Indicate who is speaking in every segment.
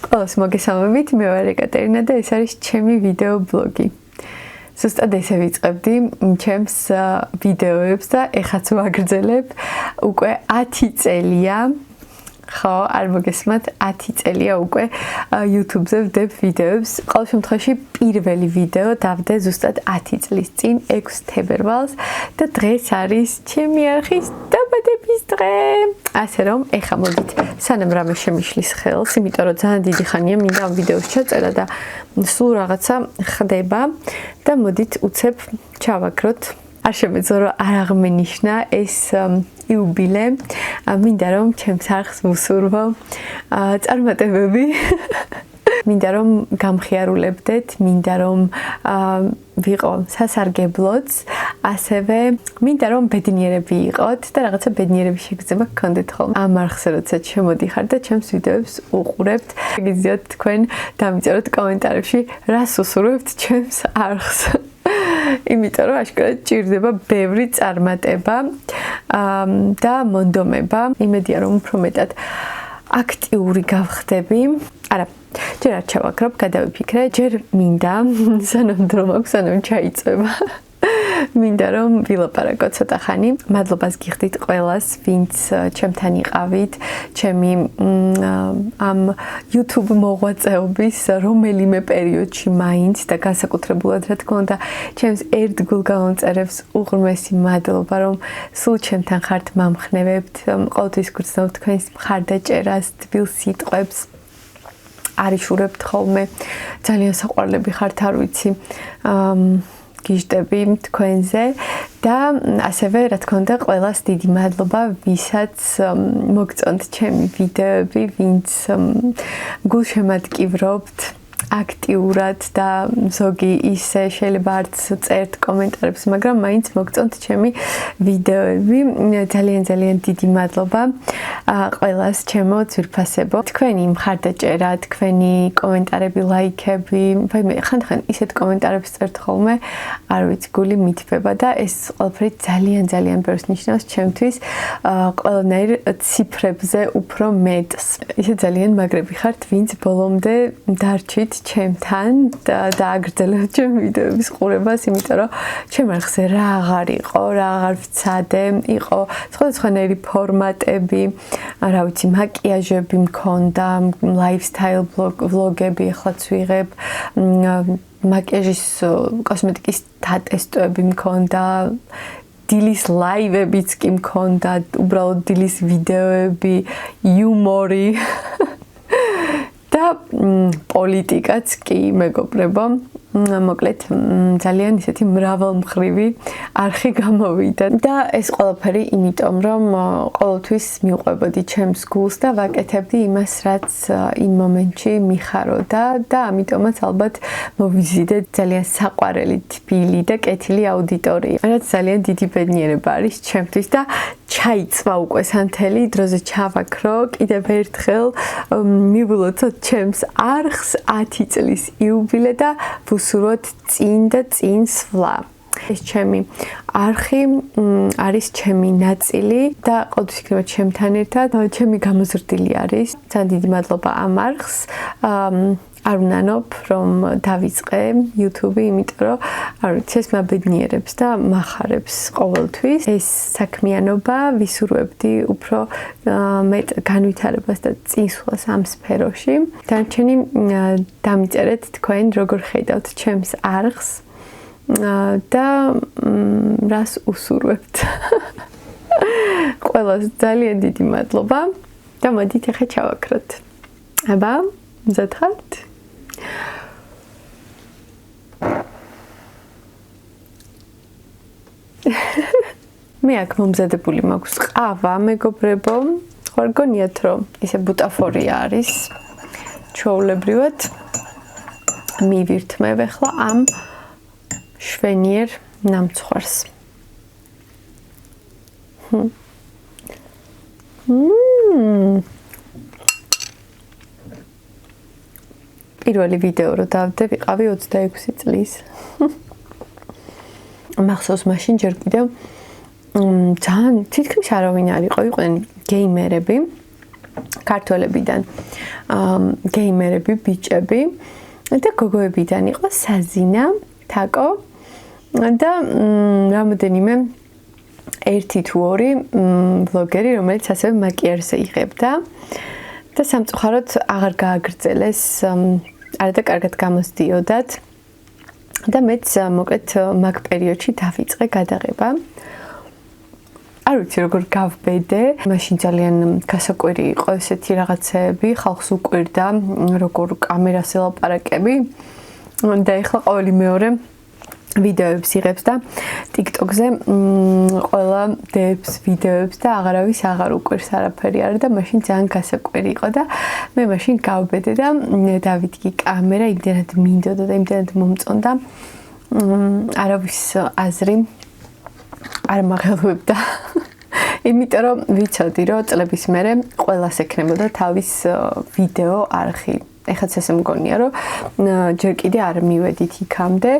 Speaker 1: ყველას მოგესალმებით, მე ვარ ეკატერინა და ეს არის ჩემი ვიდეო ბლოგი. Ზუსტად ესე ვიწყებდი ჩემს ვიდეოებს და ეხაც ვაგრძელებ უკვე 10 წელია. ხო, არ მოგესმათ 10 წელია უკვე YouTube-ზე ვდებ ვიდეოებს. ყოველ შემთხვევაში პირველი ვიდეო დავდე ზუსტად 10 წლის წინ 6 თებერვალს და დღეს არის ჩემი არხის დაბადების დღე. ასე რომ, ეხა მოდით, სანამ რამე შემიშლის ხელს, იმიტომ რომ ძალიან დიდი ხანია მინდა ამ ვიდეოს ჩაწერა და სულ რაღაცა ხდება და მოდით უცებ ჩავაგროთ. არ შემეძლო რომ არ აღმენიშნა ეს იუბილე. მინდა რომ ჩემს არხს ვუსურვო წარმატებები. მინდა რომ გამხიარულებდეთ, მინდა რომ ვიყო სასარგებლოც, ასევე მინდა რომ ბედნიერები იყოთ და რაღაცა ბედნიერების შეგრძნება გქონდეთ ხოლმე. ამ არხზე როცა შემოდიხარ და ჩემს ვიდეოებს უყურებთ, გიძლიათ თქვენ დამიწეროთ კომენტარებში, რას უსურვებთ ჩემს არხს. იმიტომ რომ აშკარად ჭირდება ბევრი წარმატება და მონდომება. იმედია რომ უფრო მეტად აქტიური გავხდები. არა, ჯერ არ ჩავაგრობ, გადავიფიქრე, ჯერ მინდა სანამ დრო მაქვს, სანამ ჩაიწვება. მინდა რომ ვილაპარაკო ცოტა ხანი. მადლობას გიხდით ყველას, ვინც ჩემთან იყავით, ჩემი ამ YouTube მოღვაწეობის რომელიმე პერიოდში მაინც და განსაკუთრებულად რა თქმა უნდა, ჩემს ერთგულ გამომწერებს უღრმესი მადლობა, რომ სულ ჩემთან ხართ, მამხნევებთ, ყოველთვის გრძნობთ თქვენს მხარდაჭერას, თბილ სიტყვებს. არიშურებთ ხოლმე, ძალიან საყვარლები ხართ, არ ვიცი. გიჟდები თქვენზე და ასევე რა თქმა უნდა ყველას დიდი მადლობა, ვისაც მოგწონთ ჩემი ვიდეოები, ვინც გულშემატკივრობთ აქტიურად და ზოგი ისე შეიძლება არც წერთ კომენტარებს, მაგრამ მაინც მოგწონთ ჩემი ვიდეოები. ძალიან დიდი მადლობა ყველას ჩემო ძვირფასებო. თქვენი მხარდაჭერა, თქვენი კომენტარები, ლაიქები, ვაიმე, ხან ისეთ კომენტარებს წერთ ხოლმე, არ ვიცი, გული მითბება და ეს ყველაფერი ძალიან ბევრს ნიშნავს ჩემთვის, ყველანაირ ციფრებზე უფრო მეტს. ისე ძალიან მაგრები ხართ, ვინც ბოლომდე დარჩით ჩემთან და დააგრძელებთ ჩემ ვიდეოების ყურებას, იმიტომ რომ ჩემ არხზე რა აღარ იყო, რა აღარ ვცადე, იყო სხვადასხვანაირი ფორმატები, რა ვიცი, მაკიაჟები მქონდა, lifestyle vlog-ები ახლაც ვიღებ, მაკიაჟის კოსმეტიკის დატესტოები მქონდა, დილის ლაივებიც კი მქონდა, უბრალოდ დილის ვიდეოები, იუმორი და პოლიტიკაც კი მეგობრებო. მოკლედ ძალიან ისეთი მრავალმხრივი არხი გამოვიდა და ეს ყველაფერი იმიტომ რომ ყოველთვის მიუყვებოდი ჩემს გულს და ვაკეთებდი იმას, რაც იმ მომენტში მიხაროდა და ამიტომაც ალბათ მოვიზიდე ძალიან საყვარელი, თბილი და კეთილი აუდიტორია. რაც ძალიან დიდი ბედნიერება არის ჩემთვის და ჩაიწვა უკვე სანთელი დროზე ჩავაქრო კიდევ ერთხელ მივულოცოთ ჩემს არხს 10 წლის იუბილე და ვუსურვოთ წინ და წინ სვლა. ეს ჩემი არხი არის ჩემი ნაწილი და ყოველთვის იქნება ჩემთან ერთად. ჩემი გამოზრდილი არის. ძალიან დიდი მადლობა ამ არხს. არ ვნანობ რომ დავიწყე YouTube, იმიტომ რომ არ ვიცი, ეს მაბედნიერებს და მახარებს ყოველთვის. ეს საქმიანობა ვისურვებდი უფრო მეტ განვითარებას და წინსვლას ამ სფეროში. დანარჩენი დამიწერეთ თქვენ როგორ ხედავთ ჩემს არხს და რას უსურვებთ. ყველას ძალიან დიდი მადლობა და მოდით ახლა ჩავაქროთ. აბა, მზად ხართ? მე აქ მომზადებული მაქვს ყავა, მეგობრებო. ხარ გონიათ რომ ისე ბუტაფორია არის. ჩვეულებრივად მივირთმევ ახლა ამ შვენიერ ნამცხვარს. პირველი ვიდეო რო დავდე, ვიყავი 26 წლის. მახსოვს მაშინ ჯერ კიდევ ძალიან თითქმის არავინ არ იყო, იყვნენ გეიმერები ქართველებიდან. გეიმერები, ბიჭები და გოგოებიდან იყო საზინა, თაკო და რამოდენიმე ერთი თუ ორი ბლოგერი, რომელიც ასევე მაკიაჟზე იღებდა და სამწუხაროდ აღარ გააგრძელეს, არადა კარგად გამოსდიოდათ და მეც მოკლედ მაგ პერიოდში დავიწყე გადაღება. არ ვიცი როგორ გავბედე, მაშინ ძალიან გასაკვირი იყო ესეთი რაღაცეები, ხალხს უყვირდა როგორ კამერას ელაპარაკები და ეხლა ყოველი მეორე ვიდეოებს იღებს და TikTok-ზე ყველა დებს ვიდეოებს და აღარავის აღარ უყვირს არაფერი არა და მაშინ ძალიან გასაკვირი იყო და მე მაშინ გავბედე და დავიდგე კამერა იმდენად მინდოდა და იმდენად მომწონდა არავის აზრი არ მაღელვებდა იმიტომ რომ ვიცოდი რომ წლების მერე ყველას ექნებოდა თავის ვიდეო არხი ეხაც ესე მგონია რომ ჯერ კიდე არ მივედით იქამდე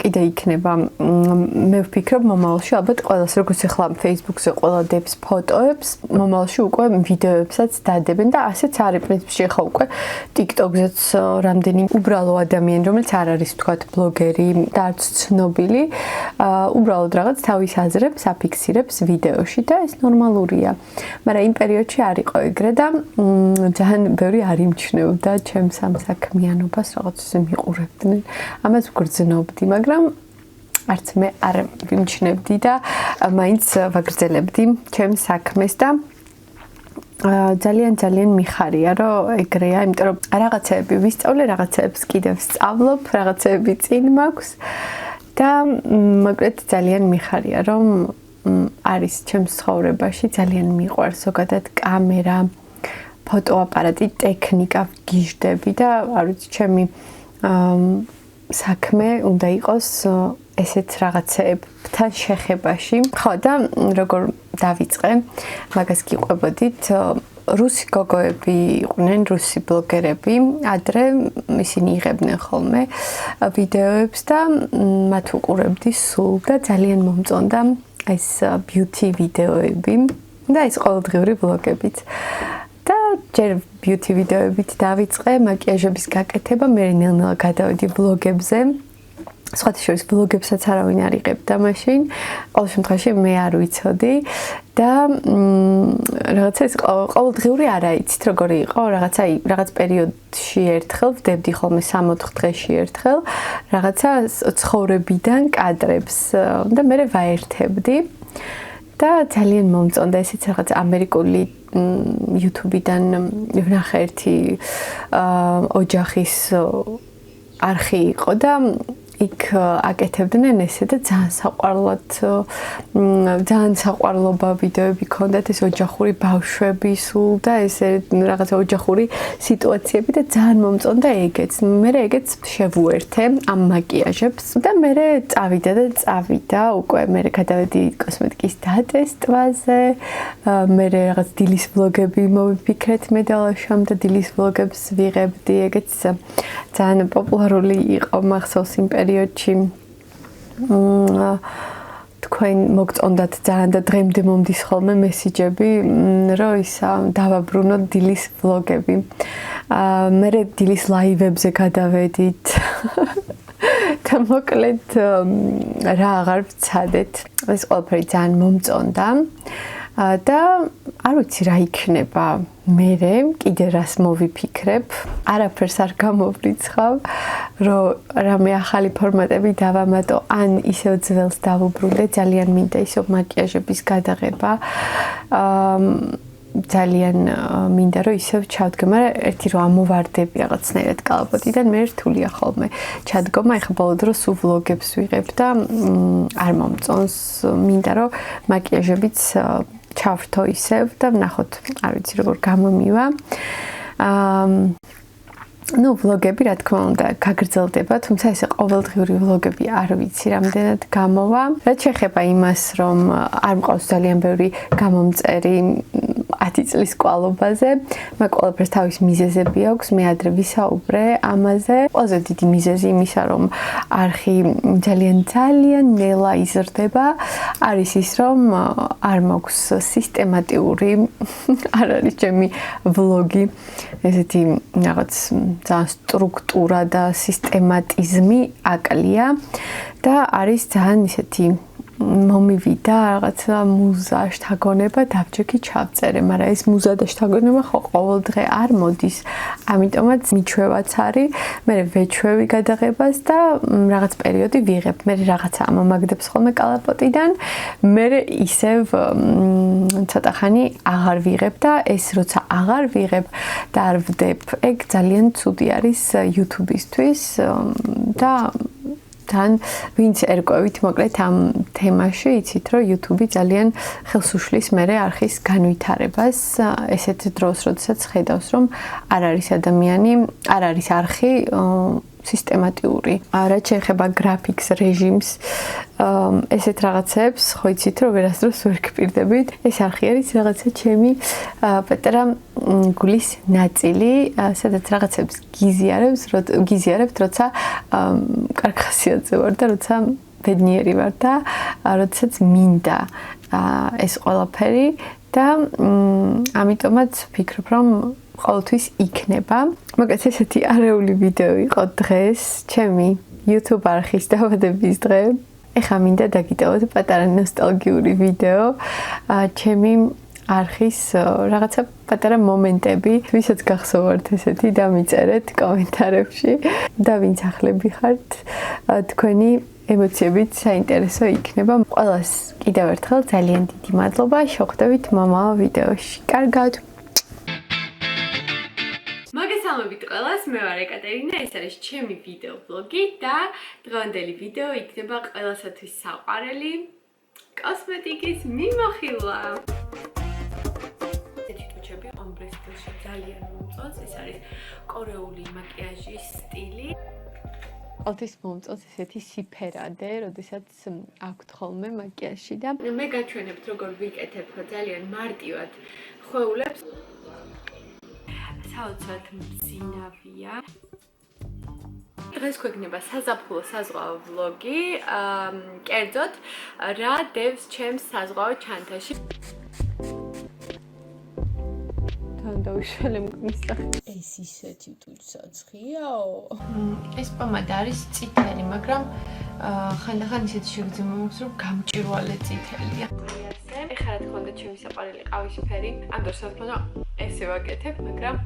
Speaker 1: კიდე იქნება მე ვფიქრობ მომავალში ალბათ ყველას როგორც ახლა Facebook-ზე ყველა დებს ფოტოებს მომავალში უკვე ვიდეოებსაც დადებენ და ასეც არის პრინციპში ახლა უკვე TikTok-ზეც რამდენი უბრალო ადამიანი რომელიც არ არის თქვათ ბლოგერი და არც ცნობილი უბრალოდ რაღაც თავის აზრებს აფიქსირებს ვიდეოში და ეს ნორმალურია მაგრამ იმ პერიოდში არ იყო ეგრე და ძალიან ბევრი არ იმჩნევდა ჩემს ამ საქმიანობას რაღაც ისე მიყურებდნენ. ამას ვგრძნობდი, მაგრამ არც მე არ ვიმჩნევდი და მაინც ვაგრძელებდი ჩემს საქმეს და ძალიან მიხარია რომ ეგრეა, იმიტომ რომ რაღაცეები ვისწავლე, რაღაცეებს კიდევ სწავლობ, რაღაცეები წინ მაქვს და მოკლედ ძალიან მიხარია რომ არის ჩემს ცხოვრებაში ძალიან მიყვარს ზოგადად კამერა ფოტოაპარატი, ტექნიკა გიждები და არ ვიცი, ჩემი საქმე უნდა იყოს ესეთ რაღაცეებთან შეხებაში. ხო და როგორ დავიწყე, მაგას გიყვებოდით, რუსი გოგოები იყვნენ, რუსი ბლოგერები, ადრე ისინი იღებდნენ ხოლმე ვიდეოებს და მათ უყურებდი სულ და ძალიან მომწონდა ეს beauty ვიდეოები და ეს ყოველდღიური ბლოგებიც. და ჯერ beauty ვიდეოებით დავიწყე მაკიაჟების გაკეთება, მე ნელ-ნელა გადავედი ბლოგებზე. სხვათა შორის ბლოგებსაც არავინ არ იღებდა მაშინ. ყოველ შემთხვევაში მე არ ვიცოდი და რაღაცა ეს ყოველდღიური არა იცით როგორი იყო, რაღაც პერიოდში ერთხელ ვდებდი ხოლმე 3-4 დღეში ერთხელ რაღაცა ცხოვრებიდან კადრებს და მე ვაერთებდი. და ძალიან მომწონდა ესეც რაღაც ამერიკული YouTube-დან ვნახე ერთი ოჯახის არხი იყო და იქ აკეთებდნენ ესე და ძალიან საყვარლობა ვიდეოები ქონდათ ეს ოჯახური ბავშვები სულ და ესე რაღაცა ოჯახური სიტუაციები და ძალიან მომწონდა ეგეც. მე ეგეც შევუერთე ამ მაკიაჟებს და მე წავიდა უკვე მე გადავედი კოსმეტიკის დატესტვაზე. მე რაღაც დილის ბლოგები მოვიფიქრეთ მე დალაშამ და დილის ბლოგებს ვიღებდი. ეგეც ძალიან პოპულარული იყო მახსოვს იმ პერიოდში თქვენ მოგწონდათ ძალიან და დღემდე მომდის ხოლმე მესიჯები რომ ისა დავაბრუნოთ დილის ბლოგები მე დილის ლაივებზე გადავედით და მოკლედ რა აღარ ვცადეთ ეს ყველაფერი ძალიან მომწონდა და არ ვიცი რა იქნება მერე კიდე რას მოვიფიქრებ არაფერს არ გამოვრიცხავ რომ რამე ახალი ფორმატები დავამატო ან ისევ ძველს დავუბრუნდე ძალიან მინდა ისევ მაკიაჟების გადაღება ძალიან მინდა რომ ისევ ჩავდგე მაგრამ ერთი რომ ამოვარდები რაღაცნაირად კალაპოტიდან მე რთულია ხოლმე ჩადგომა ეხლა ბოლო დროს ვლოგებს ვიღებ და არ მომწონს მინდა რომ მაკიაჟებიც ჩავრთო ისევ და ვნახოთ არ ვიცი როგორ გამომივა ну ვლოგები რა თქმა უნდა გაგრძელდება თუმცა ესე ყოველდღიური ვლოგები არ ვიცი რამდენად გამოვა რაც შეეხება იმას რომ არ მყავს ძალიან ბევრი გამომწერი 10 წლის კვალობაზე. მაგ ყველაფერს თავის მიზეზები აქვს. მე ადრე ვისაუბრე ამაზე. ყველაზე დიდი მიზეზი იმისა, რომ არხი ძალიან ნელა იზრდება, არის ის, რომ არ მაქვს სისტემატიური არ არის ჩემი ვლოგი, ესეთი რაღაც ძალიან სტრუქტურა და სისტემატიზმი აკლია და არის ძალიან ისეთი მომივიდა რაღაცა მუზა შთაგონება დავჭექი ჩავწერე, მაგრამ ეს მუზა და შთაგონება ხო ყოველ დღე არ მოდის, ამიტომაც მიჩვევაც არის, მე ვეჩვევი გადაღებას და რაღაც პერიოდი ვიღებ, მე რაღაცა ამამაგდებს ხოლმე კალაპოტიდან, მე ისევ ცოტა ხანი აღარ ვიღებ და ეს როცა აღარ ვიღებ და არ ვდებ, ეგ ძალიან ცუდი არის YouTube-ისთვის და თან ვინც ერკვევით მოკლედ ამ თემაში იცით რომ YouTube ძალიან ხელს უშლის მერე არხის განვითარებას ესეთ დროს როდესაც ხედავს რომ არ არის ადამიანი არ არის არხი სისტემატიური რაც შეეხება გრაფიქს რეჟიმს ესეთ რაღაცებს ხო იცით რომ ვერასდროს ვერ გპირდებით ეს არხი არის რაღაცა ჩემი პატარა გულის ნაწილი სადაც რაღაცებს გიზიარებთ როცა კარგ ხასიათზე ვარ და როცა ბედნიერი ვარ და როდესაც მინდა ეს ყველაფერი და ამიტომაც ვფიქრობ რომ ყოველთვის იქნება. მოკლედ ესეთი არეული ვიდეო იყო დღეს, ჩემი YouTube არხის დაბადების დღე. ეხლა მინდა დაგიტოვოთ პატარა ნოსტალგიური ვიდეო. ჩემი არხის რაღაცა პატარა მომენტები, ვისაც გახსოვართ ესეთი დამიწერეთ კომენტარებში და ვინც ახლები ხართ, თქვენი ემოციებით საინტერესო იქნება. ყველას კიდევ ერთხელ ძალიან დიდი მადლობა. შევხვდებით მომავალ ვიდეოში. კარგად. მოგესალმებით ყველას, მე ვარ ეკატერინა, ეს არის ჩემი ვიდეო ბლოგი და დღევანდელი ვიდეო იქნება ყველასათვის საყვარელი კოსმეტიკის მიმოხილვა. ესეთი ტუჩები ომბრე სტილში ძალიან მომწონს, ეს არის კორეული მაკიაჟის სტილი. ყოველთვის მომწონს ესეთი სიფერადე, როდესაც აქვთ ხოლმე მაკიაჟში და მე გაჩვენებთ როგორ ვიკეთებ ძალიან მარტივად ხვეულებს. საოცრად მძინავია. დღეს გვექნება საზაფხულო საზღვაო ვლოგი, კერძოდ რა დევს ჩემს საზღვაო ჩანთაში. თან დავიშალე მგნის სახე. ეს ისეთი ტუჩსაცხიაო. ეს პომადა არის წითელი, მაგრამ ხანდახან ისეთი შეგრძნება მაქვს, რომ გამჭვირვალე წითელია. ეხლა რა თქმა უნდა ჩემი საყვარელი ყავისფერი, ამ დროს რა თქმა უნდა ესე ვაკეთებ, მაგრამ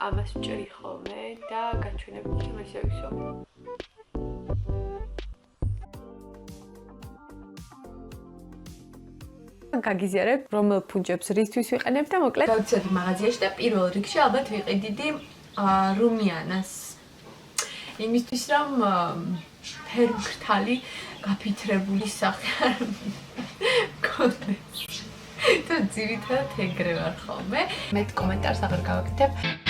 Speaker 1: ამას ვჭრი ხოლმე და გაჩვენებთ ჩემ ესე ვისო. გაგიზიარებ, რომელ ფუნჯებს რისთვის ვიყენებ და მოკლედ გავცედი მაღაზიაში და პირველ რიგში ალბათ ვიყიდიდი რუმიანას. იმისთვის რომ ფერმკრთალი გაფიცრებული სახე არ მქონდეს. და ძირითადად ეგრე ვარ ხოლმე. მე კომენტარს აღარ გავაკეთებ.